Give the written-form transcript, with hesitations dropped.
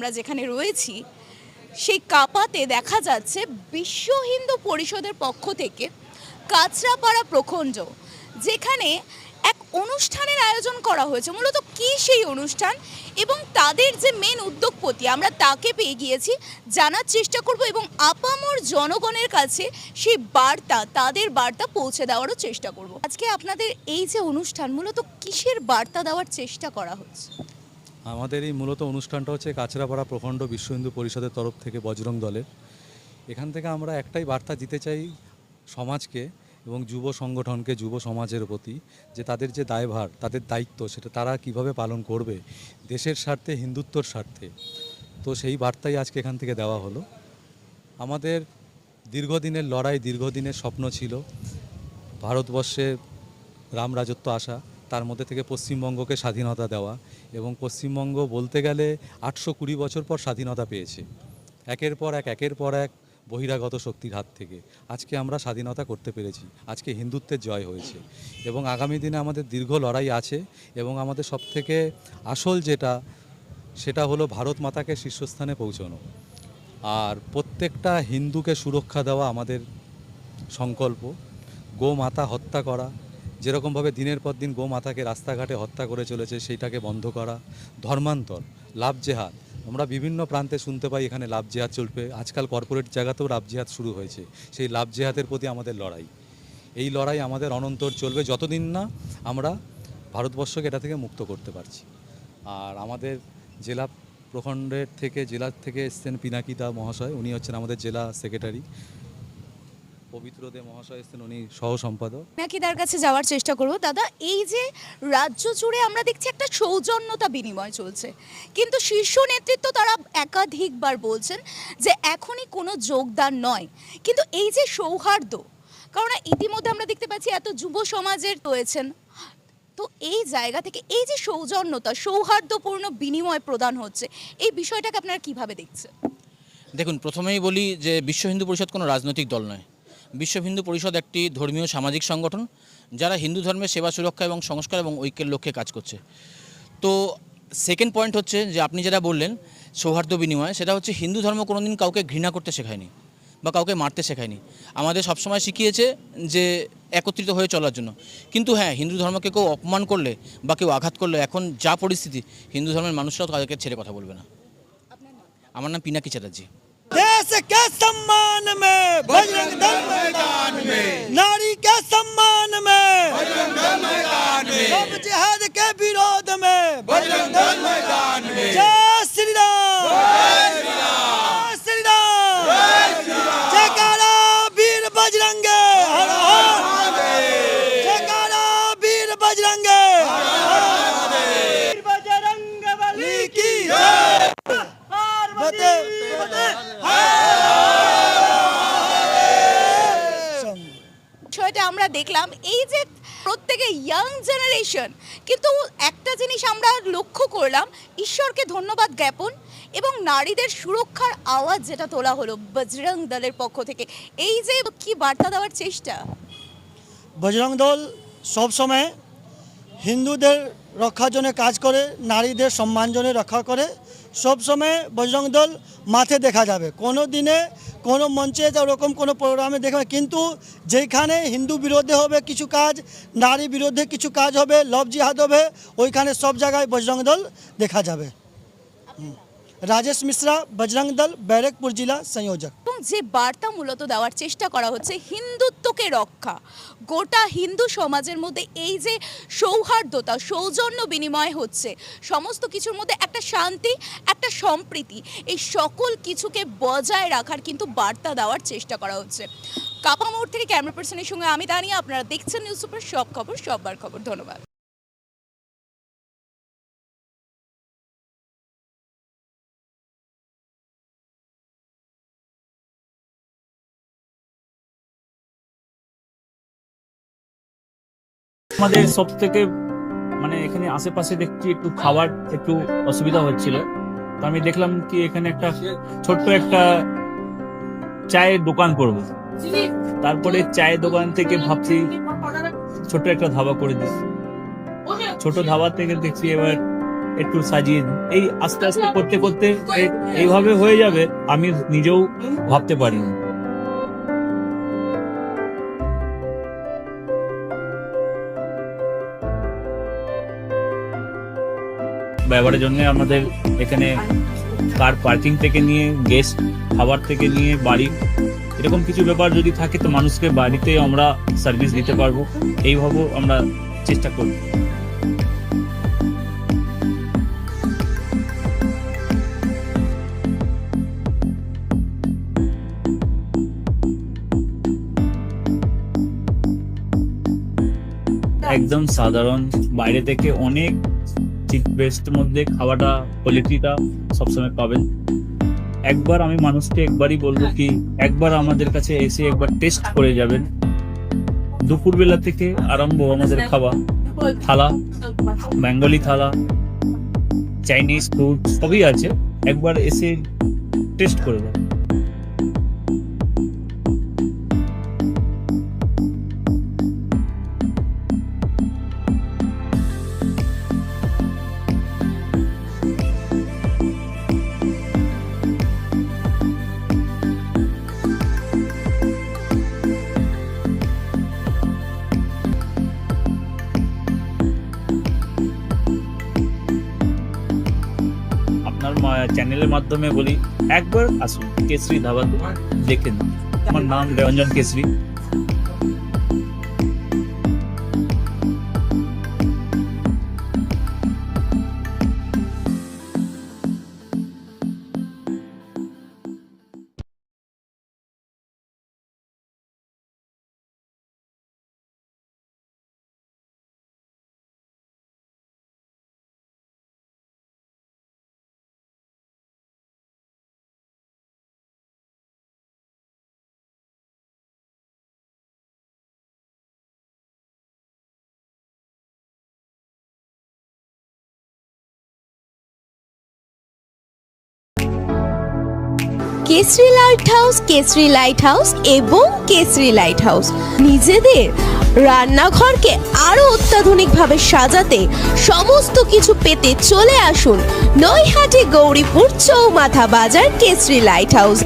আমরা যেখানে রয়েছি সেই কাপাতে দেখা যাচ্ছে বিশ্ব হিন্দু পরিষদের পক্ষ থেকে কাঁচরাপাড়া প্রখণ্ড, যেখানে এক অনুষ্ঠানের আয়োজন করা হয়েছে। মূলত কী সেই অনুষ্ঠান এবং তাদের যে মেন উদ্যোগপতি, আমরা তাকে পেয়ে গিয়েছি, জানার চেষ্টা করব এবং আপামর জনগণের কাছে সেই বার্তা, তাদের বার্তা পৌঁছে দেওয়ারও চেষ্টা করব। আজকে আপনাদের এই যে অনুষ্ঠান, মূলত কিসের বার্তা দেওয়ার চেষ্টা করা হচ্ছে? আমাদের এই মূলত অনুষ্ঠানটা হচ্ছে কাঁচরাপাড়া প্রখণ্ড বিশ্ব হিন্দু পরিষদের তরফ থেকে বজরং দলের। এখান থেকে আমরা একটাই বার্তা দিতে চাই সমাজকে এবং যুব সংগঠনকে, যুব সমাজের প্রতি, যে তাদের যে দায়ভার, তাদের দায়িত্ব, সেটা তারা কিভাবে পালন করবে দেশের স্বার্থে, হিন্দুত্বর স্বার্থে। তো সেই বার্তাই আজকে এখান থেকে দেওয়া হলো। আমাদের দীর্ঘদিনের লড়াই, দীর্ঘদিনের স্বপ্ন ছিল ভারতবর্ষে রাম রাজত্ব আসা, তার মধ্যে থেকে পশ্চিমবঙ্গকে স্বাধীনতা দেওয়া। এবং পশ্চিমবঙ্গ বলতে গেলে 820 বছর পর স্বাধীনতা পেয়েছে, একের পর এক বহিরাগত শক্তির হাত থেকে। আজকে আমরা স্বাধীনতা করতে পেরেছি, আজকে হিন্দুত্বের জয় হয়েছে এবং আগামী দিনে আমাদের দীর্ঘ লড়াই আছে। এবং আমাদের সবথেকে আসল সেটা হলো ভারত মাতাকে শীর্ষস্থানে পৌঁছানো আর প্রত্যেকটা হিন্দুকে সুরক্ষা দেওয়া আমাদের সংকল্প। গোমাতা হত্যা করা, যেরকমভাবে দিনের পর দিন গোমাতাকে রাস্তাঘাটে হত্যা করে চলেছে, সেইটাকে বন্ধ করা। ধর্মান্তর, লাভ জেহাদ, আমরা বিভিন্ন প্রান্তে শুনতে পাই এখানে লাভ জেহাদ চলবে। আজকাল কর্পোরেট জায়গাতেও লাভ জেহাদ শুরু হয়েছে। সেই লাভ জেহাদের প্রতি আমাদের লড়াই, এই লড়াই আমাদের অনন্তর চলবে যতদিন না আমরা ভারতবর্ষকে এটা থেকে মুক্ত করতে পারছি। আর আমাদের জেলা প্রখণ্ডের থেকে, জেলার থেকে এসছেন পিনাকিদা মহাশয়, উনি হচ্ছেন আমাদের জেলা সেক্রেটারি। পবিত্র দে মহাশয় এসছেন, উনি সহ সম্পাদক। পিনাকিদার কাছে যাওয়ার চেষ্টা করব। দাদা, এই যে রাজ্য জুড়ে আমরা দেখছি একটা সৌজন্যতা বিনিময় চলছে, কিন্তু শীর্ষ নেতৃত্ব তারা একাধিকবার বলছেন যে এখনই কোনো যোগদান নয়, কিন্তু এই যে সৌহার্দ্য, কারণ ইতিমধ্যে আমরা দেখতে পাচ্ছি এত যুব সমাজের রয়েছেন, তো এই জায়গা থেকে এই যে সৌজন্যতা, সৌহার্দ্যপূর্ণ বিনিময় প্রদান হচ্ছে, এই বিষয়টাকে আপনারা কিভাবে দেখছেন? দেখুন, প্রথমেই বলি যে বিশ্ব হিন্দু পরিষদ কোনো রাজনৈতিক দল নয়। বিশ্ব হিন্দু পরিষদ একটি ধর্মীয় সামাজিক সংগঠন যারা হিন্দু ধর্মের সেবা, সুরক্ষা এবং সংস্কার এবং ঐক্যের লক্ষ্যে কাজ করছে। তো সেকেন্ড পয়েন্ট হচ্ছে যে আপনি যেটা বললেন সৌহার্দ্য বিনিময়, সেটা হচ্ছে হিন্দু ধর্ম কোনোদিন কাউকে ঘৃণা করতে শেখায়নি বা কাউকে মারতে শেখায়নি। আমাদের সবসময় শিখিয়েছে যে একত্রিত হয়ে চলার জন্য। কিন্তু হ্যাঁ, হিন্দু ধর্মকে কেউ অপমান করলে বা কেউ আঘাত করলে এখন যা পরিস্থিতি, হিন্দু ধর্মের মানুষরাও তাদেরকে ছেড়ে কথা বলবে না। আমার নাম পিনাকি চ্যাটার্জি। देश के सम्मान में बजरंग दल मैदान में, नारी के सम्मान में बजरंग दल मैदान में, सब जिहाद के विरोध में बजरंग दल मैदान में। जय श्री राम, जय श्री राम, जय श्री राम, जय श्री राम। जयकारा वीर बजरंगे, हर हर महादेव। जयकारा वीर बजरंगे, हर हर महादेव। बजरंग बली की जय, पार्वती বিষয়টা আমরা দেখলাম, এই যে প্রত্যেকে ইয়াং জেনারেশন, কিন্তু একটা জিনিস আমরা লক্ষ্য করলাম, ঈশ্বরকে ধন্যবাদ জ্ঞাপন এবং নারীদের সুরক্ষার আওয়াজ যেটা তোলা হলো বজরং দলের পক্ষ থেকে, এই যে কি বার্তা দেওয়ার চেষ্টা। বজরং দল সবসময় হিন্দুদের রক্ষার জন্য কাজ করে, নারীদের সম্মান জন্য রক্ষা করে। সবসময় বজরং দল মাঠে দেখা যাবে, কোনো দিনে কোনো মঞ্চে ওরকম কোনো প্রোগ্রামে দেখা, কিন্তু যেখানে হিন্দু বিরোধী হবে কিছু কাজ, নারী বিরোধী কিছু কাজ হবে, লভ জিহাদ হবে, ওইখানে সব জায়গায় বজরং দল দেখা যাবে। রাজেশ মিশ্রা, বজরং দল, ব্যারাকপুর জেলা সংযোজক। এবং যে বার্তা মূলত দেওয়ার চেষ্টা করা হচ্ছে হিন্দুত্বকে রক্ষা, গোটা হিন্দু সমাজের মধ্যে এই যে সৌহার্দ্যতা, সৌজন্য বিনিময় হচ্ছে, সমস্ত কিছুর মধ্যে একটা শান্তি, একটা সম্প্রীতি, এই সকল কিছুকে বজায় রাখার কিন্তু বার্তা দেওয়ার চেষ্টা করা হচ্ছে। কাপা মোড় থেকে ক্যামেরা পার্সনের সঙ্গে আমি তানিয়া, আপনারা দেখছেন নিউজ সুপার, সব খবর সববার খবর। ধন্যবাদ। আমাদের সব থেকে এখানে আশেপাশে দেখছি একটু খাবার একটু অসুবিধা হচ্ছিল, তো আমি দেখলাম কি এখানে একটা ছোট্ট একটা চায়ের দোকান করব। তারপরে চায়ের দোকান থেকে ভাবছি ছোট একটা ধাবা করে দিচ্ছি। ছোট ধাবা থেকে দেখছি এবার একটু সাজিয়ে দিই। এই আস্তে আস্তে করতে করতে এইভাবে হয়ে যাবে আমি নিজেও ভাবতে পারিনি। ব্যবহারের জন্য আমাদের এখানে কার পার্কিং থেকে নিয়ে গেস্ট খাবার থেকে নিয়ে বাড়ি এরকম কিছু ব্যাপার যদি থাকে তো মানুষকে বাড়িতে আমরা সার্ভিস দিতে পারবো, এইভাবেও আমরা চেষ্টা করি। একদম সাধারণ, বাইরে থেকে অনেক চিপ বেস্ট মধ্যে খাওয়াটা কোয়ালিটিটা সবসময় পাবেন। একবার আমি মানুষকে একবারই বলবো কি একবার আমাদের কাছে এসে একবার টেস্ট করে যাবেন। দুপুরবেলা থেকে আরম্ভ আমাদের খাওয়া, থালা, বেঙ্গলি থালা, চাইনিজ ফুড সবই আছে, একবার এসে টেস্ট করে যাবেন। আপনার চ্যানেলের মাধ্যমে বলি একবার আসুন কেশরী ধাবাতে দেখেন। আমার নাম Ranjan Keshari. Keshari light house, Keshari light house এবং কেশরী লাইট হাউস নিজেদের রান্নাঘরকে আরো অত্যাধুনিকভাবে সাজাতে সমস্ত কিছু পেতে চলে আসুন নৈহাটি গৌরীপুর চৌমাথা বাজার কেশরী লাইট হাউস।